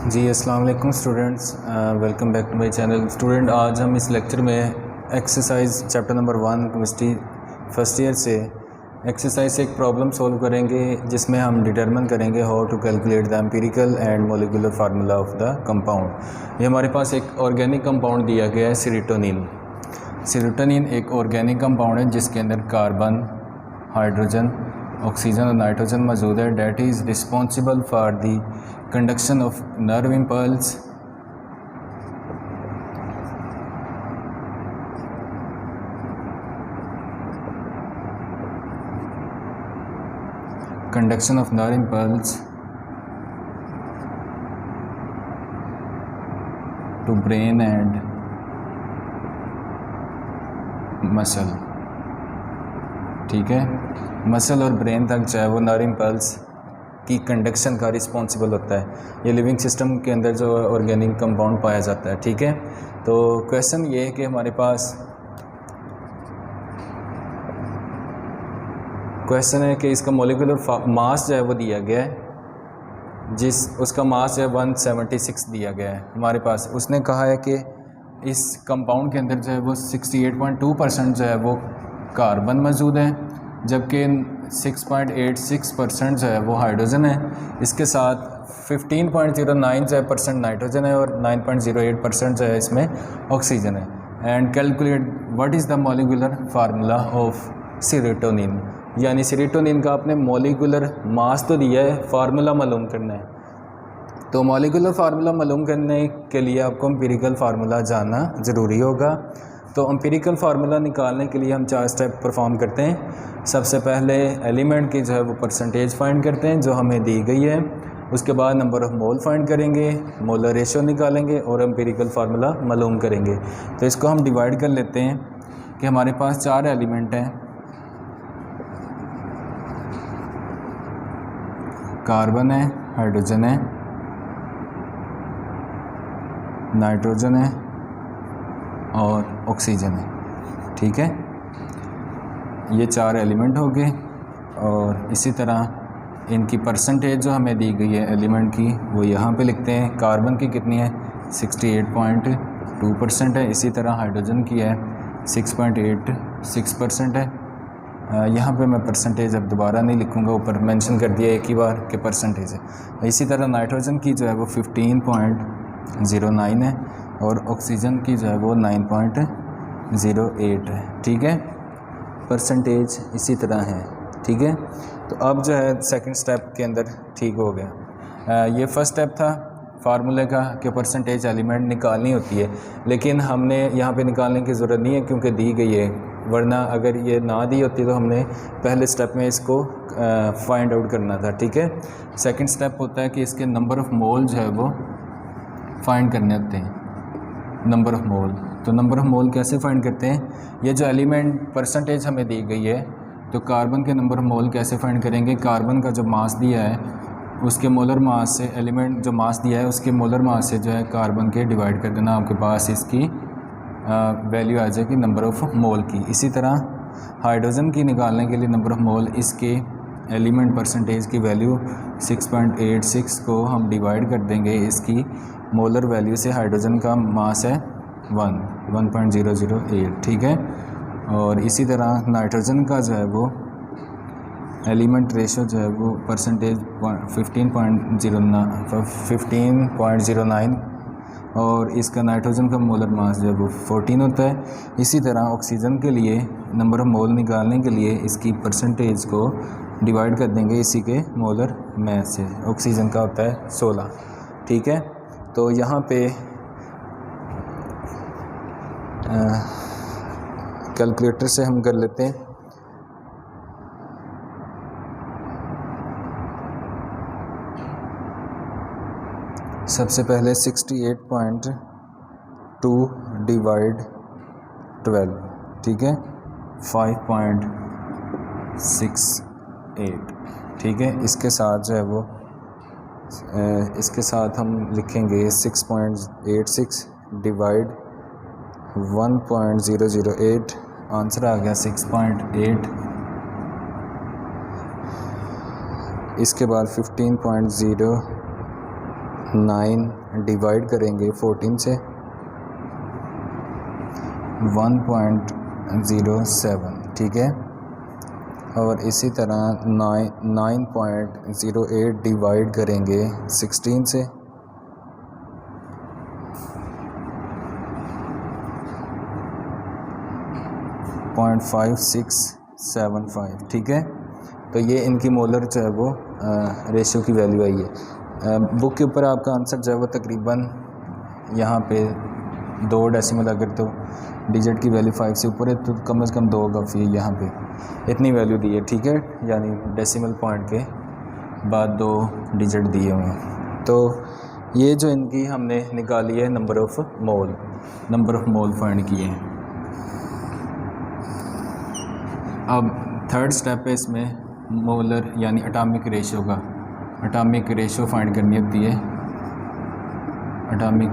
जी अस्सलाम वालेकुम students, welcome back to my channel. Student, आज हम इस लेक्चर में exercise chapter number 1 chemistry first year से एक्सरसाइज से एक प्रॉब्लम सॉल्व करेंगे जिसमें हम डिटरमिन करेंगे how to calculate the empirical and molecular formula of the compound. ये हमारे पास एक ऑर्गेनिक कंपाउंड दिया गया है, सेरोटोनिन। सेरोटोनिन एक ऑर्गेनिक कंपाउंड है जिसके अंदर कार्बन, हाइड्रोजन, ऑक्सीजन और नाइट्रोजन मौजूद है। That is responsible for the conduction of nerve impulse, conduction of nerve impulse to brain and muscle. ठीक है, मसल और ब्रेन तक जो है वो नर्व इम्पल्स की कंडक्शन का रिस्पॉन्सिबल होता है। ये लिविंग सिस्टम के अंदर जो ऑर्गेनिक कंपाउंड पाया जाता है। ठीक है, तो क्वेश्चन ये है कि हमारे पास क्वेश्चन है कि इसका मॉलिक्यूलर मास जो है वो दिया गया है, उसका मास जो है 176 दिया गया है हमारे पास। उसने कहा है कि इस कंपाउंड के अंदर जो है वो 68.2% जो है वो कार्बन मौजूद है, जबकि 6.86% जो है वो हाइड्रोजन है। इसके साथ 15.09 जो है परसेंट नाइट्रोजन है और 9.08% जो है इसमें ऑक्सीजन है। And calculate what is the molecular formula of serotonin. यानी सेरोटोनिन का आपने मॉलिक्यूलर मास तो दिया है, फार्मूला मालूम करना है। तो मॉलिक्यूलर फार्मूला मालूम करने के लिए आपको एम्पिरिकल फार्मूला जानना ज़रूरी होगा। तो एम्पिरिकल फार्मूला निकालने के लिए हम 4 स्टेप परफॉर्म करते हैं। सबसे पहले एलिमेंट की जो है वो परसेंटेज फाइंड करते हैं जो हमें दी गई है। उसके बाद नंबर ऑफ़ मोल फाइंड करेंगे, मोलर रेशियो निकालेंगे और एम्पिरिकल फार्मूला मालूम करेंगे। तो इसको हम डिवाइड कर लेते हैं कि हमारे पास 4 एलिमेंट हैं, कार्बन है, हाइड्रोजन है, नाइट्रोजन है और ऑक्सीजन है। ठीक है, ये 4 एलिमेंट हो गए और इसी तरह इनकी परसेंटेज जो हमें दी गई है एलिमेंट की वो यहाँ पे लिखते हैं। कार्बन की कितनी है, 68.2% है। इसी तरह हाइड्रोजन की है 6.86% है। यहाँ पे मैं परसेंटेज अब दोबारा नहीं लिखूँगा, ऊपर मेंशन कर दिया एक ही बार कि परसेंटेज है। इसी तरह नाइट्रोजन की जो है वो 15.09 है और ऑक्सीजन की जो है वो 9.08 है। ठीक है, परसेंटेज इसी तरह है। ठीक है, तो अब जो है सेकंड स्टेप के अंदर ठीक हो गया। ये फर्स्ट स्टेप था फार्मूले का कि परसेंटेज एलिमेंट निकालनी होती है, लेकिन हमने यहाँ पे निकालने की ज़रूरत नहीं है क्योंकि दी गई है, वरना अगर ये ना दी होती तो हमने पहले स्टेप में इसको फाइंड आउट करना था। ठीक है, सेकंड स्टेप होता है कि इसके नंबर ऑफ़ मोल जो है वो फाइंड करने होते हैं, नंबर ऑफ़ मोल। तो नंबर ऑफ़ मोल कैसे फाइंड करते हैं, ये जो एलिमेंट परसेंटेज हमें दी गई है तो कार्बन के नंबर ऑफ़ मोल कैसे फाइंड करेंगे। कार्बन का जो मास दिया है उसके मोलर मास से, एलिमेंट जो मास दिया है उसके मोलर मास से जो है कार्बन के डिवाइड कर देना, आपके पास इसकी वैल्यू आ जाएगी नंबर ऑफ़ मोल की। इसी तरह हाइड्रोजन की निकालने के लिए नंबर ऑफ़ मोल, इसके एलिमेंट परसेंटेज की वैल्यू 6.86 को हम डिवाइड कर देंगे इसकी मोलर वैल्यू से। हाइड्रोजन का मास है 1.008। ठीक है, और इसी तरह नाइट्रोजन का जो है वो एलिमेंट रेशो जो है वो परसेंटेज 15.09 और इसका नाइट्रोजन का मोलर मास जो है वो 14 होता है। इसी तरह ऑक्सीजन के लिए नंबर ऑफ़ मोल निकालने के लिए इसकी परसेंटेज को डिवाइड कर देंगे इसी के मोलर मास से। ऑक्सीजन का होता है 16। ठीक है, तो यहाँ पे कैलकुलेटर से हम कर लेते हैं। सबसे पहले 68.2 डिवाइड 12, ठीक है, 5.68। ठीक है, इसके साथ जो है वो इसके साथ हम लिखेंगे 6.86 डिवाइड 1.008, आंसर आ गया 6.8। इसके बाद 15.09 9 डिवाइड करेंगे 14 से 1.07, ठीक है। और इसी तरह 9.08 डिवाइड करेंगे 16 से 0.5675, ठीक है। तो ये इनकी मोलर जो है वो रेशियो की वैल्यू आई है। बुक के ऊपर आपका आंसर जो है वो तकरीबन यहाँ पे 2 डेसिमल, अगर तो डिजिट की वैल्यू 5 से ऊपर है तो कम से कम 2 होगा, फिर यहाँ पे इतनी वैल्यू दी है, ठीक है। यानी डेसिमल पॉइंट के बाद 2 डिजिट दिए हुए हैं। तो ये जो इनकी हमने निकाली है नंबर ऑफ़ मोल फाइंड किए हैं। अब थर्ड स्टेप है इसमें मोलर यानी एटॉमिक रेशियो फाइंड करनी होती है। एटॉमिक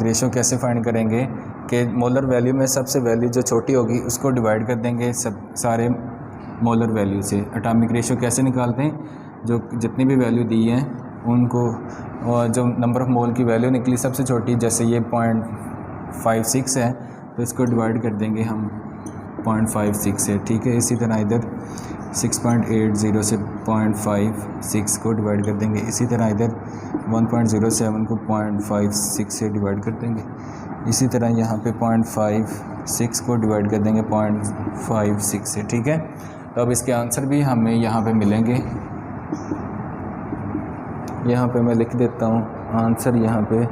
रेशियो कैसे फाइंड करेंगे कि मोलर वैल्यू में सबसे वैल्यू जो छोटी होगी उसको डिवाइड कर देंगे सारे मोलर वैल्यू से। एटॉमिक रेशियो कैसे निकालते हैं, जो जितनी भी वैल्यू दी हैं उनको, और जो नंबर ऑफ़ मोल की वैल्यू निकली सबसे छोटी, जैसे ये 0.56 है तो इसको डिवाइड कर देंगे हम 0.56 से, ठीक है। इसी तरह इधर 6.80 से 0.56 को डिवाइड कर देंगे। इसी तरह इधर 1.07 को 0.56 से डिवाइड कर देंगे। इसी तरह यहाँ पे 0.56 को डिवाइड कर देंगे 0.56 से, ठीक है। तो अब इसके आंसर भी हमें यहाँ पे मिलेंगे। यहाँ पे मैं लिख देता हूँ आंसर, यहाँ पे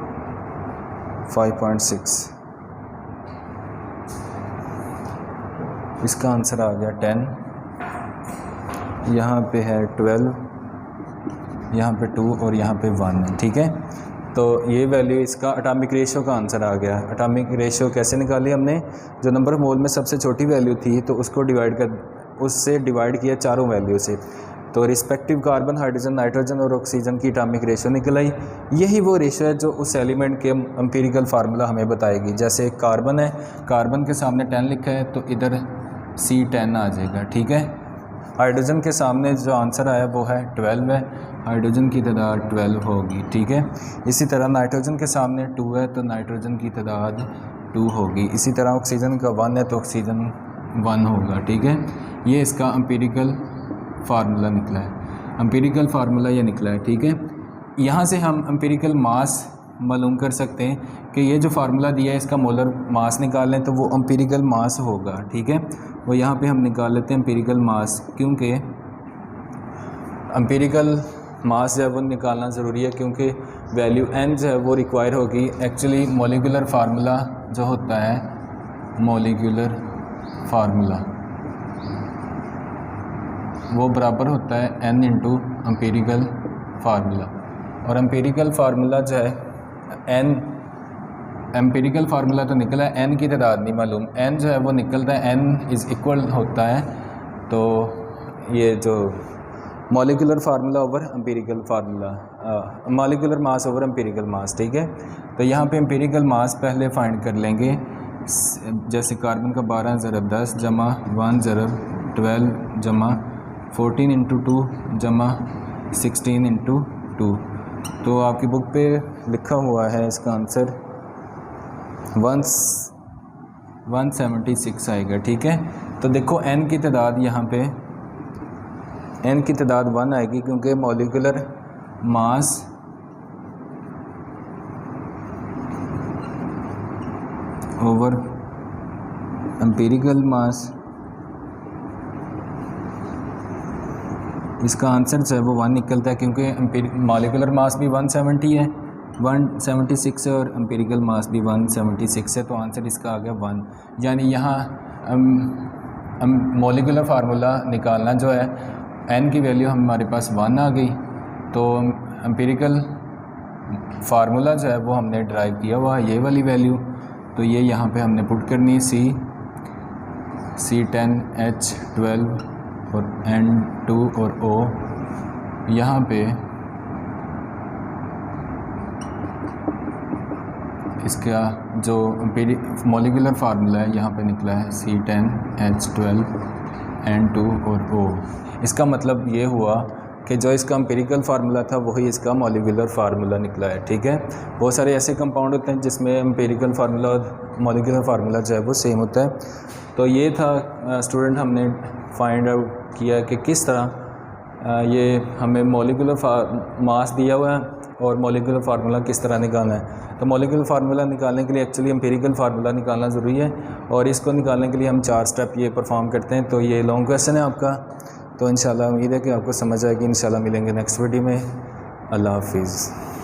5.6, इसका आंसर आ गया 10, यहाँ पे है 12, यहाँ पे 2 और यहाँ पे 1 है, ठीक है। तो ये वैल्यू इसका एटॉमिक रेशियो का आंसर आ गया। एटॉमिक रेशियो कैसे निकाली हमने, जो नंबर ऑफ मोल में सबसे छोटी वैल्यू थी तो उसको उससे डिवाइड किया चारों वैल्यू से, तो रिस्पेक्टिव कार्बन, हाइड्रोजन, नाइट्रोजन और ऑक्सीजन की एटॉमिक रेशियो निकल आई। यही वो रेशियो है जो उस एलिमेंट के एम्पिरिकल फार्मूला हमें बताएगी। जैसे कार्बन है, कार्बन के सामने 10 लिखा है तो इधर C10 आ जाएगा, ठीक है। हाइड्रोजन के सामने जो आंसर आया वो है 12 है, हाइड्रोजन की तादाद 12 होगी, ठीक है। इसी तरह नाइट्रोजन के सामने 2 है तो नाइट्रोजन की तादाद 2 होगी। इसी तरह ऑक्सीजन का 1 है तो ऑक्सीजन 1 होगा, ठीक है। ये इसका एम्पिरिकल फार्मूला निकला है, ये निकला है, ठीक है। यहाँ से हम एम्पिरिकल मास मालूम कर सकते हैं कि ये जो फार्मूला दिया है इसका मोलर मास निकाल लें तो वो एम्पिरिकल मास होगा, ठीक है। वो यहाँ पे हम निकाल लेते हैं एम्पिरिकल मास, क्योंकि एम्पिरिकल मास जो है वो निकालना ज़रूरी है, क्योंकि वैल्यू n जो है वो रिक्वायर होगी। एक्चुअली मॉलिक्यूलर फार्मूला जो होता है, मॉलिक्यूलर फार्मूला वो बराबर होता है n इंटू एम्पिरिकल फार्मूला। और एम्पिरिकल फार्मूला जो है एम्पिरिकल फार्मूला तो निकला है, n की तादाद नहीं मालूम। n जो है वो निकलता है, n इज़ इक्वल होता है, तो ये जो molecular formula over empirical formula, molecular mass over empirical mass, ठीक है। तो यहाँ पे एम्पिरिकल मास पहले फाइंड कर लेंगे। जैसे कार्बन का 12 ज़रब 10 जमा 1 ज़रब 12 जमा 14 इंटू 2 जमा 16 इंटू 2, तो आपकी बुक पे लिखा हुआ है इसका आंसर 176 आएगा, ठीक है। तो देखो n की तादाद यहाँ पे n की तादाद 1 आएगी, क्योंकि मॉलिक्यूलर मास ओवर एम्पिरिकल मास, इसका आंसर जो है वो 1 निकलता है, क्योंकि मॉलिक्यूलर मास भी 176 है, 176 है, और एम्पिरिकल मास भी 176 है, तो आंसर इसका आ गया 1। यानी यहाँ मॉलिक्यूलर फार्मूला निकालना जो है, n की वैल्यू हमारे पास 1 आ गई, तो एम्पिरिकल फार्मूला जो है वो हमने ड्राइव किया हुआ ये वाली वैल्यू, तो ये यहाँ पे हमने पुट करनी है C10H12 और N2 और O। यहाँ पे इसका जो मॉलिक्यूलर फार्मूला है यहाँ पे निकला है C10H12 N2 और O। इसका मतलब ये हुआ कि जो इसका एम्पिरिकल फार्मूला था वही इसका मॉलिक्यूलर फार्मूला निकला है। ठीक है, बहुत सारे ऐसे कंपाउंड होते हैं जिसमें एम्पिरिकल फार्मूला और मॉलिक्यूलर फार्मूला जो है वो सेम होता है। तो ये था स्टूडेंट, हमने फाइंड आउट किया कि किस तरह ये हमें मॉलिक्यूलर मास दिया हुआ है और मॉलिक्यूलर फार्मूला किस तरह निकालना है। तो मॉलिक्यूलर फार्मूला निकालने के लिए एक्चुअली एम्पिरिकल फार्मूला निकालना ज़रूरी है, और इसको निकालने के लिए हम 4 स्टेप ये परफॉर्म करते हैं। तो ये लॉन्ग क्वेश्चन है आपका, तो इंशाल्लाह उम्मीद है कि आपको समझ आएगी। इंशाल्लाह मिलेंगे नेक्स्ट वीडियो में। अल्लाह हाफिज़।